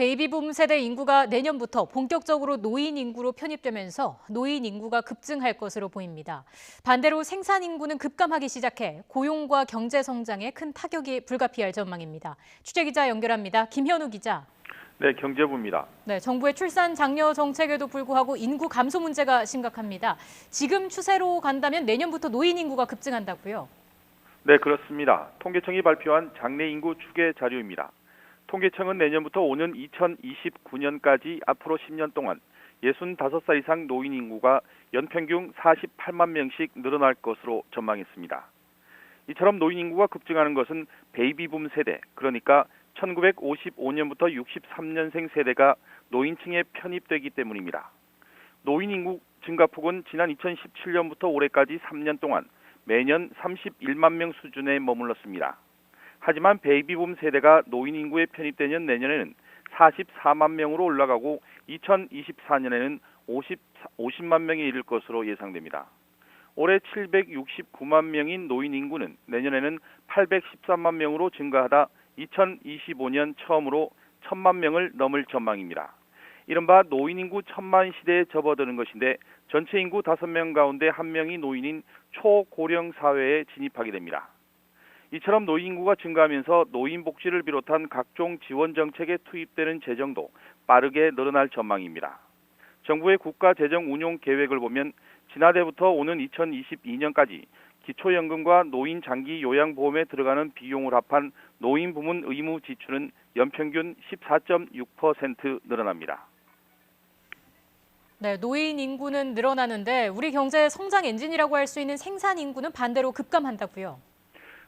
베이비붐 세대 인구가 내년부터 본격적으로 노인 인구로 편입되면서 노인 인구가 급증할 것으로 보입니다. 반대로 생산 인구는 급감하기 시작해 고용과 경제 성장에 큰 타격이 불가피할 전망입니다. 취재기자 연결합니다. 김현우 기자. 네, 경제부입니다. 네, 정부의 출산 장려 정책에도 불구하고 인구 감소 문제가 심각합니다. 지금 추세로 간다면 내년부터 노인 인구가 급증한다고요? 네, 그렇습니다. 통계청이 발표한 장래 인구 추계 자료입니다. 통계청은 내년부터 오는 2029년까지 앞으로 10년 동안 65살 이상 노인 인구가 연평균 48만 명씩 늘어날 것으로 전망했습니다. 이처럼 노인 인구가 급증하는 것은 베이비붐 세대, 그러니까 1955년부터 63년생 세대가 노인층에 편입되기 때문입니다. 노인 인구 증가폭은 지난 2017년부터 올해까지 3년 동안 매년 31만 명 수준에 머물렀습니다. 하지만 베이비붐 세대가 노인 인구에 편입되는 내년에는 44만 명으로 올라가고 2024년에는 50만 명에 이를 것으로 예상됩니다. 올해 769만 명인 노인 인구는 내년에는 813만 명으로 증가하다 2025년 처음으로 1000만 명을 넘을 전망입니다. 이른바 노인 인구 1000만 시대에 접어드는 것인데 전체 인구 5명 가운데 1명이 노인인 초고령 사회에 진입하게 됩니다. 이처럼 노인 인구가 증가하면서 노인 복지를 비롯한 각종 지원 정책에 투입되는 재정도 빠르게 늘어날 전망입니다. 정부의 국가 재정 운용 계획을 보면 지난해부터 오는 2022년까지 기초연금과 노인 장기 요양보험에 들어가는 비용을 합한 노인 부문 의무 지출은 연평균 14.6% 늘어납니다. 네, 노인 인구는 늘어나는데 우리 경제의 성장 엔진이라고 할 수 있는 생산 인구는 반대로 급감한다고요?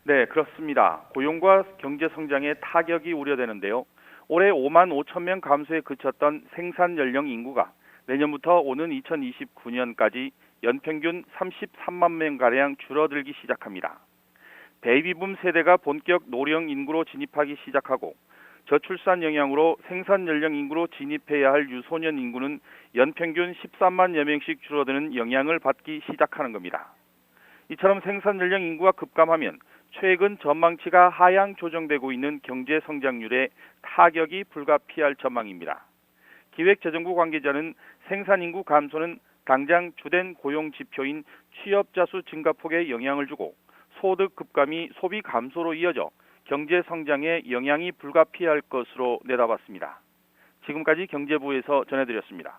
네, 그렇습니다. 고용과 경제 성장에 타격이 우려되는데요. 올해 5만 5천 명 감소에 그쳤던 생산 연령 인구가 내년부터 오는 2029년까지 연평균 33만 명가량 줄어들기 시작합니다. 베이비붐 세대가 본격 노령 인구로 진입하기 시작하고 저출산 영향으로 생산 연령 인구로 진입해야 할 유소년 인구는 연평균 13만여 명씩 줄어드는 영향을 받기 시작하는 겁니다. 이처럼 생산 연령 인구가 급감하면 최근 전망치가 하향 조정되고 있는 경제 성장률에 타격이 불가피할 전망입니다. 기획재정부 관계자는 생산 인구 감소는 당장 주된 고용 지표인 취업자 수 증가폭에 영향을 주고 소득 급감이 소비 감소로 이어져 경제 성장에 영향이 불가피할 것으로 내다봤습니다. 지금까지 경제부에서 전해드렸습니다.